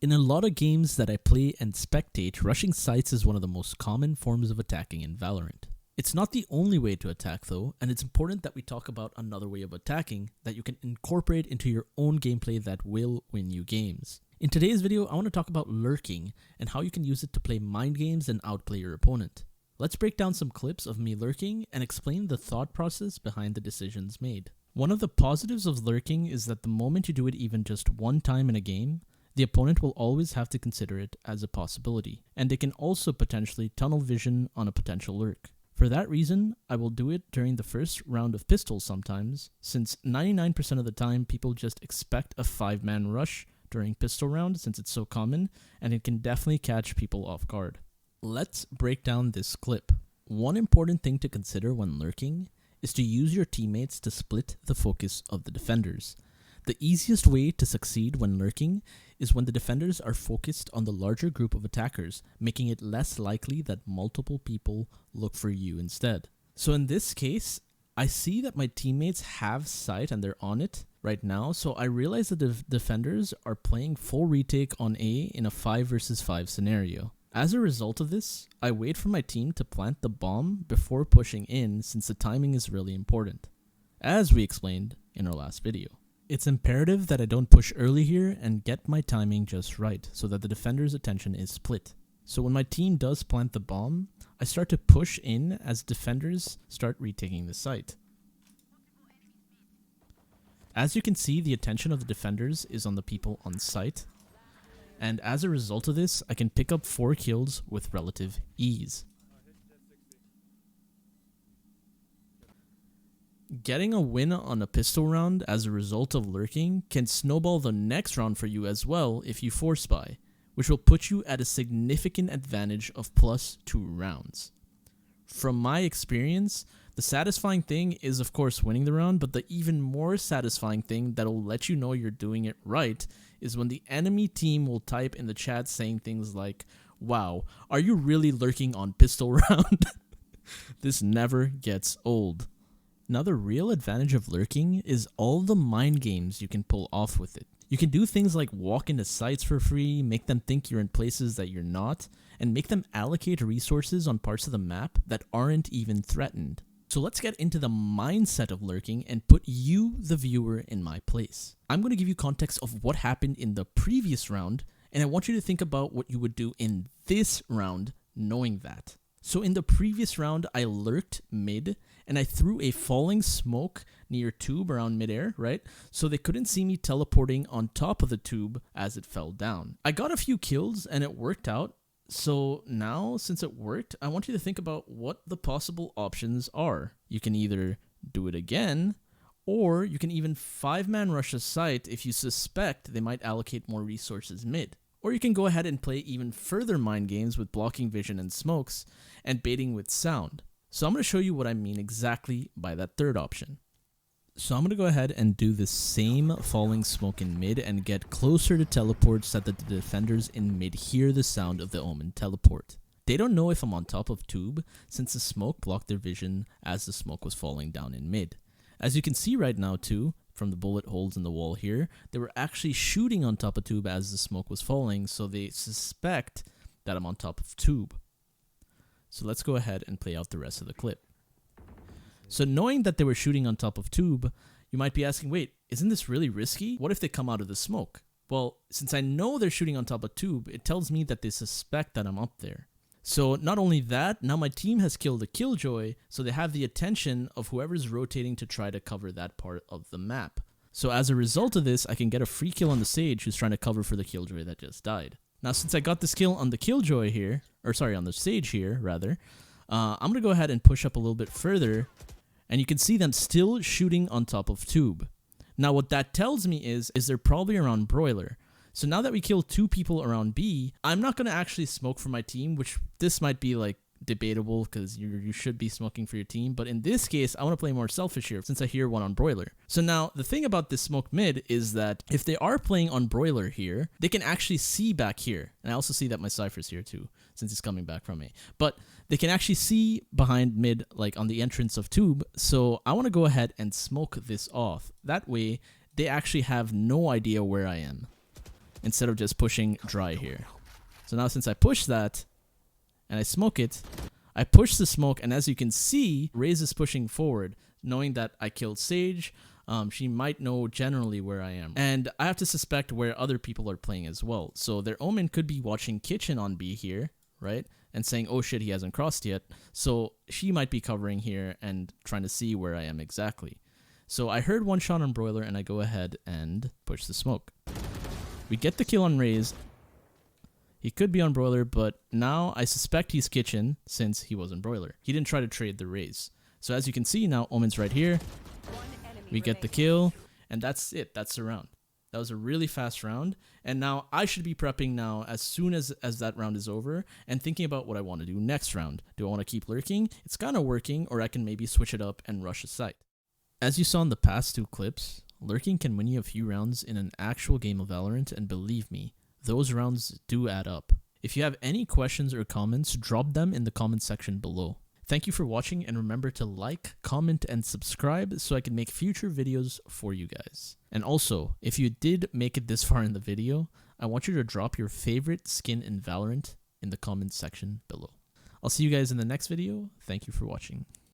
In a lot of games that I play and spectate, rushing sites is one of the most common forms of attacking in Valorant. It's not the only way to attack though, and it's important that we talk about another way of attacking that you can incorporate into your own gameplay that will win you games. In today's video, I want to talk about lurking and how you can use it to play mind games and outplay your opponent. Let's break down some clips of me lurking and explain the thought process behind the decisions made. One of the positives of lurking is that the moment you do it even just one time in a game, the opponent will always have to consider it as a possibility, and they can also potentially tunnel vision on a potential lurk. For that reason, I will do it during the first round of pistols sometimes, since 99% of the time people just expect a 5-man rush during pistol round since it's so common, and it can definitely catch people off guard. Let's break down this clip. One important thing to consider when lurking is to use your teammates to split the focus of the defenders. The easiest way to succeed when lurking is when the defenders are focused on the larger group of attackers, making it less likely that multiple people look for you instead. So in this case, I see that my teammates have sight and they're on it right now, so I realize that the defenders are playing full retake on A in a 5 versus 5 scenario. As a result of this, I wait for my team to plant the bomb before pushing in since the timing is really important, as we explained in our last video. It's imperative that I don't push early here and get my timing just right so that the defender's attention is split. So when my team does plant the bomb, I start to push in as defenders start retaking the site. As you can see, the attention of the defenders is on the people on site, and as a result of this, I can pick up 4 kills with relative ease. Getting a win on a pistol round as a result of lurking can snowball the next round for you as well if you force spy, which will put you at a significant advantage of +2 rounds. From my experience, the satisfying thing is of course winning the round, but the even more satisfying thing that'll let you know you're doing it right is when the enemy team will type in the chat saying things like, "Wow, are you really lurking on pistol round?" This never gets old. Now the real advantage of lurking is all the mind games you can pull off with it. You can do things like walk into sites for free, make them think you're in places that you're not, and make them allocate resources on parts of the map that aren't even threatened. So let's get into the mindset of lurking and put you, the viewer, in my place. I'm going to give you context of what happened in the previous round, and I want you to think about what you would do in this round knowing that. So in the previous round, I lurked mid, and I threw a falling smoke near tube around midair, right? So they couldn't see me teleporting on top of the tube as it fell down. I got a few kills and it worked out. So now, since it worked, I want you to think about what the possible options are. You can either do it again, or you can even 5-man rush a site if you suspect they might allocate more resources mid. Or you can go ahead and play even further mind games with blocking vision and smokes and baiting with sound. So I'm going to show you what I mean exactly by that third option. So I'm going to go ahead and do the same falling smoke in mid and get closer to teleport so that the defenders in mid hear the sound of the Omen teleport. They don't know if I'm on top of tube since the smoke blocked their vision as the smoke was falling down in mid. As you can see right now too, from the bullet holes in the wall here, they were actually shooting on top of tube as the smoke was falling, so they suspect that I'm on top of tube. So let's go ahead and play out the rest of the clip. So knowing that they were shooting on top of tube, you might be asking, wait, isn't this really risky? What if they come out of the smoke? Well, since I know they're shooting on top of tube, it tells me that they suspect that I'm up there. So not only that, now my team has killed a killjoy, so they have the attention of whoever's rotating to try to cover that part of the map. So as a result of this, I can get a free kill on the Sage who's trying to cover for the killjoy that just died. Now since I got this kill on the killjoy here, on the Sage here rather, I'm going to go ahead and push up a little bit further, and you can see them still shooting on top of tube. Now what that tells me is they're probably around Broiler. So now that we killed 2 people around B, I'm not going to actually smoke for my team, which this might be like debatable because you should be smoking for your team. But in this case, I want to play more selfish here since I hear one on Broiler. So now the thing about this smoke mid is that if they are playing on Broiler here, they can actually see back here. And I also see that my Cypher's here too, since he's coming back from me. But they can actually see behind mid, like on the entrance of tube. So I want to go ahead and smoke this off. That way, they actually have no idea where I am. instead of just pushing dry here. So now since I push that and I smoke it, I push the smoke, and as you can see, Raze is pushing forward, knowing that I killed Sage. She might know generally where I am. And I have to suspect where other people are playing as well. So their Omen could be watching Kitchen on B here, right? And saying, oh shit, he hasn't crossed yet. So she might be covering here and trying to see where I am exactly. So I heard one shot on Broiler, and I go ahead and push the smoke. We get the kill on Raze. He could be on Broiler, but now I suspect he's Kitchen since he wasn't Broiler. He didn't try to trade the Raze. So as you can see now, Omen's right here. We get the kill, and that's it. That's the round. That was a really fast round, and now I should be prepping now as soon as that round is over and thinking about what I want to do next round. Do I want to keep lurking? It's kind of working, or I can maybe switch it up and rush a site. As you saw in the past 2 clips, lurking can win you a few rounds in an actual game of Valorant, and believe me, those rounds do add up. If you have any questions or comments, drop them in the comment section below. Thank you for watching, and remember to like, comment, and subscribe so I can make future videos for you guys. And also, if you did make it this far in the video, I want you to drop your favorite skin in Valorant in the comment section below. I'll see you guys in the next video. Thank you for watching.